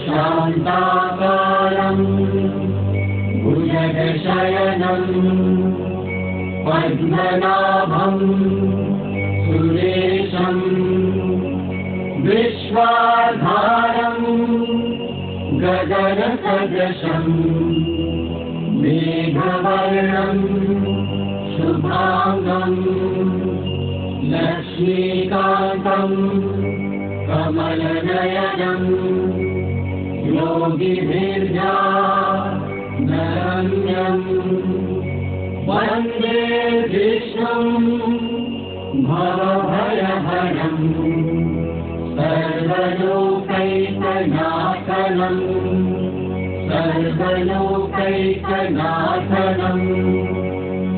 शान्ताकारं भुजगशयनं पद्मनाभं सुरेशं विश्वाधारं गगनसदृशं मेघवर्णं शुभांगं लक्ष्मीकान्तं कमलनयनं योगिभिर्ध्यानरम्यं वन्दे विष्णुं भवभयहरं सर्वलोकैकनाथनं सर्वलोकैकनाथनं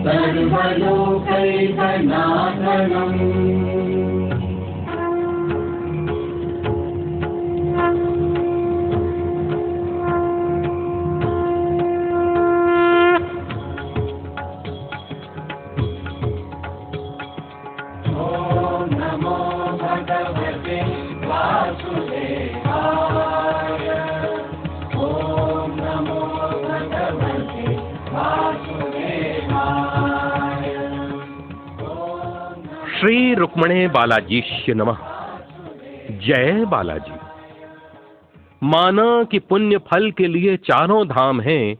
सर्वलोकैकनाथनम्। श्री रुक्मणे बालाजीश्य नमः। जय बालाजी। माना कि पुण्य फल के लिए चारों धाम हैं,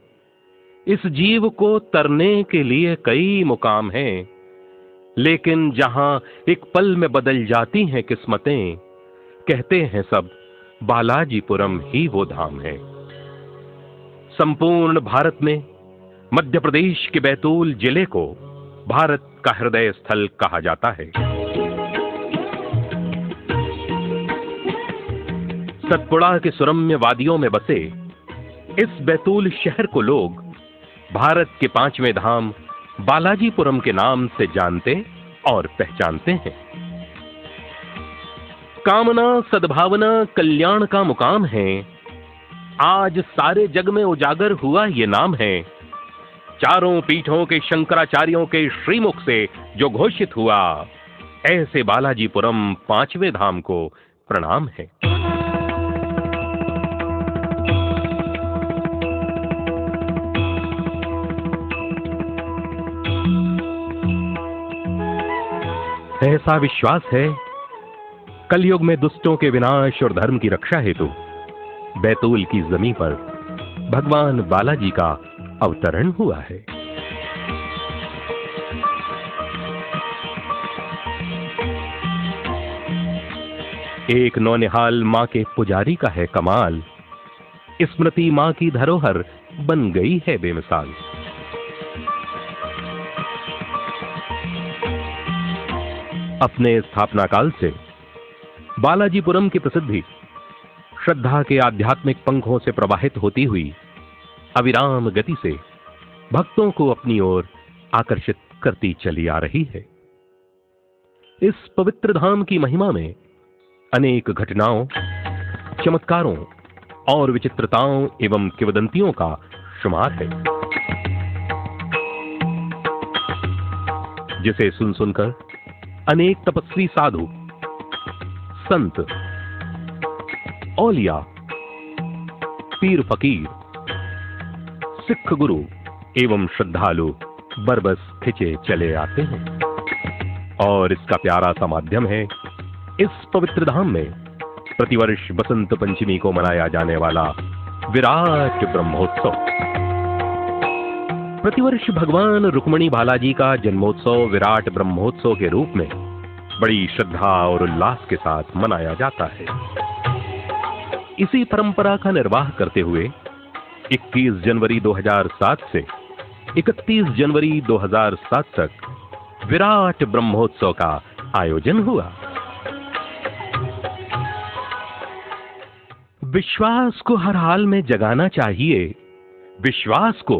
इस जीव को तरने के लिए कई मुकाम हैं, लेकिन जहां एक पल में बदल जाती हैं किस्मतें, कहते हैं सब बालाजीपुरम ही वो धाम है। संपूर्ण भारत में मध्य प्रदेश के बैतूल जिले को भारत का हृदय स्थल कहा जाता है। सतपुड़ा के सुरम्य वादियों में बसे इस बैतूल शहर को लोग भारत के 5वें धाम बालाजीपुरम के नाम से जानते और पहचानते हैं। कामना, सद्भावना, कल्याण का मुकाम है। आज सारे जग में उजागर हुआ ये नाम है। चारों पीठों के शंकराचार्यों के श्रीमुख से जो घोषित हुआ, ऐसे बालाजीपुरम 5वें धाम को प्रणाम है। ऐसा विश्वास है, कलयुग में दुष्टों के विनाश और धर्म की रक्षा हेतु बैतूल की जमीन पर भगवान बालाजी का अवतरण हुआ है। एक नौनिहाल मां के पुजारी का है कमाल, स्मृति मां की धरोहर बन गई है बेमिसाल। अपने स्थापना काल से बालाजीपुरम की प्रसिद्धि श्रद्धा के आध्यात्मिक पंखों से प्रवाहित होती हुई अविराम गति से भक्तों को अपनी ओर आकर्षित करती चली आ रही है। इस पवित्र धाम की महिमा में अनेक घटनाओं, चमत्कारों और विचित्रताओं एवं किंवदंतियों का शुमार है, जिसे सुन सुनकर अनेक तपस्वी साधु, संत, औलिया, पीर फकीर, सिख गुरु एवं श्रद्धालु बरबस खिंचे चले आते हैं। और इसका प्यारा सा माध्यम है इस पवित्र धाम में प्रतिवर्ष बसंत पंचमी को मनाया जाने वाला विराट ब्रह्मोत्सव। प्रतिवर्ष भगवान रुक्मणी बालाजी का जन्मोत्सव विराट ब्रह्मोत्सव के रूप में बड़ी श्रद्धा और उल्लास के साथ मनाया जाता है। इसी परंपरा का निर्वाह करते हुए 21 जनवरी 2007 से 31 जनवरी 2007 तक विराट ब्रह्मोत्सव का आयोजन हुआ। विश्वास को हर हाल में जगाना चाहिए, विश्वास को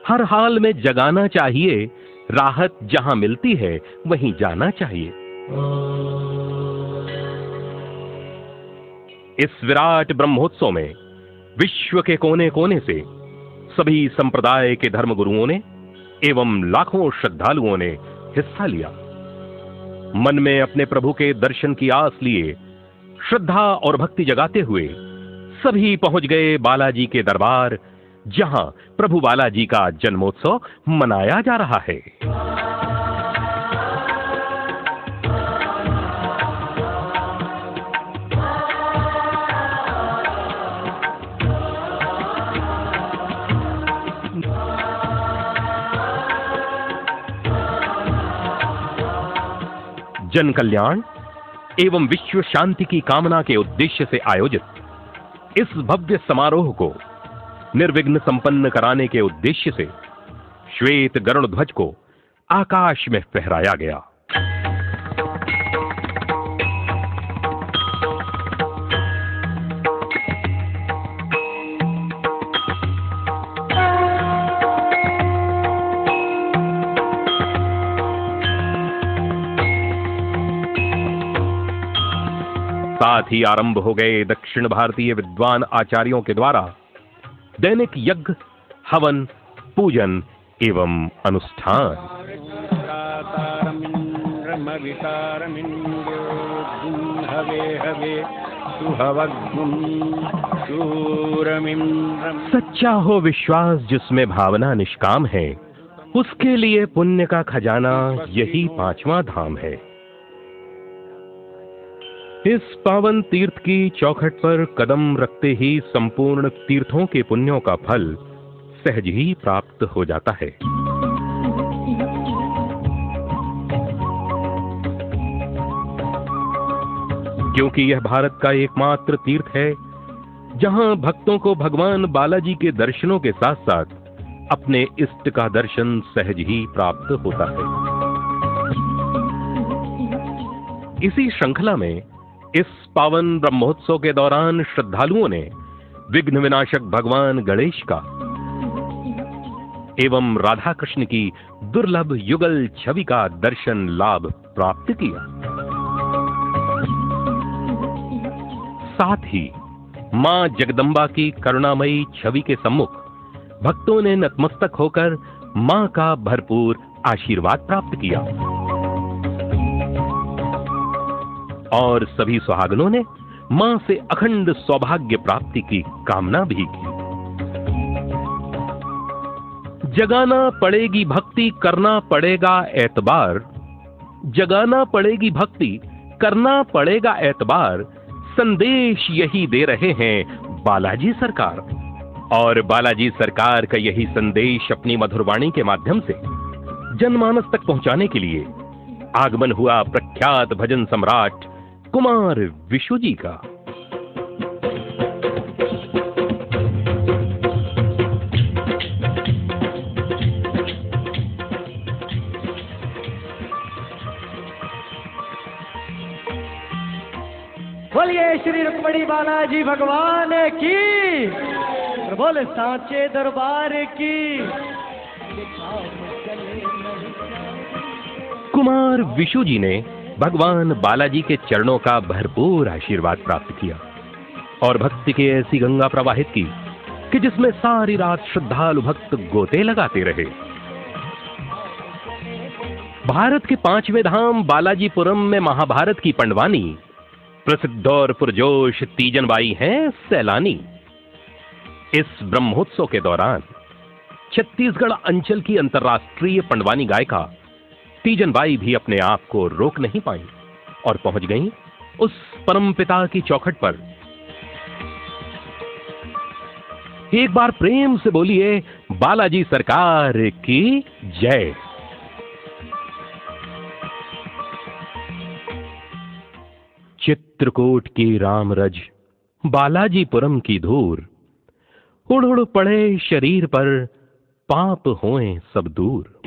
हर हाल में जगाना चाहिए। राहत जहां मिलती है वहीं जाना चाहिए। इस विराट ब्रह्मोत्सव में विश्व के कोने कोने से सभी संप्रदाय के धर्मगुरुओं ने एवं लाखों श्रद्धालुओं ने हिस्सा लिया। मन में अपने प्रभु के दर्शन की आस लिए श्रद्धा और भक्ति जगाते हुए सभी पहुंच गए बालाजी के दरबार, जहां प्रभु बालाजी का जन्मोत्सव मनाया जा रहा है। जन कल्याण एवं विश्व शांति की कामना के उद्देश्य से आयोजित इस भव्य समारोह को निर्विघ्न संपन्न कराने के उद्देश्य से श्वेत गरुड़ ध्वज को आकाश में फहराया गया। साथ ही आरंभ हो गए दक्षिण भारतीय विद्वान आचार्यों के द्वारा दैनिक यज्ञ, हवन, पूजन एवं अनुष्ठान। सच्चा हो विश्वास जिसमें भावना निष्काम है, उसके लिए पुण्य का खजाना यही 5वां धाम है। इस पावन तीर्थ की चौखट पर कदम रखते ही संपूर्ण तीर्थों के पुण्यों का फल सहज ही प्राप्त हो जाता है। क्योंकि यह भारत का एकमात्र तीर्थ है जहां भक्तों को भगवान बालाजी के दर्शनों के साथ साथ अपने इष्ट का दर्शन सहज ही प्राप्त होता है। इसी श्रृंखला में इस पावन ब्रह्मोत्सव के दौरान श्रद्धालुओं ने विघ्न विनाशक भगवान गणेश का एवं राधा कृष्ण की दुर्लभ युगल छवि का दर्शन लाभ प्राप्त किया। साथ ही मां जगदंबा की करुणामयी छवि के सम्मुख भक्तों ने नतमस्तक होकर मां का भरपूर आशीर्वाद प्राप्त किया और सभी सुहागनों ने मां से अखंड सौभाग्य प्राप्ति की कामना भी की। जगाना पड़ेगी भक्ति, करना पड़ेगा एतबार। जगाना पड़ेगी भक्ति, करना पड़ेगा एतबार। संदेश यही दे रहे हैं बालाजी सरकार। और बालाजी सरकार का यही संदेश अपनी मधुरवाणी के माध्यम से जनमानस तक पहुंचाने के लिए आगमन हुआ प्रख्यात भजन सम्राट कुमार विशु जी का। बोलिए श्री रुक्मणी बालाजी भगवान की, बोले सांचे दरबार की। कुमार विशु जी ने भगवान बालाजी के चरणों का भरपूर आशीर्वाद प्राप्त किया और भक्ति की ऐसी गंगा प्रवाहित की कि जिसमें सारी रात श्रद्धालु भक्त गोते लगाते रहे। भारत के 5वें धाम बालाजीपुरम में महाभारत की पंडवानी प्रसिद्ध और पुरजोश तीजनबाई हैं सैलानी। इस ब्रह्मोत्सव के दौरान छत्तीसगढ़ अंचल की अंतर्राष्ट्रीय पंडवानी गायिका तीजनबाई भी अपने आप को रोक नहीं पाई और पहुंच गईं उस परमपिता की चौखट पर। एक बार प्रेम से बोलिए बालाजी सरकार की जय। चित्रकूट की रामरज, बालाजीपुरम की धूर, उड़ उड़ पड़े शरीर पर, पाप होएं सब दूर।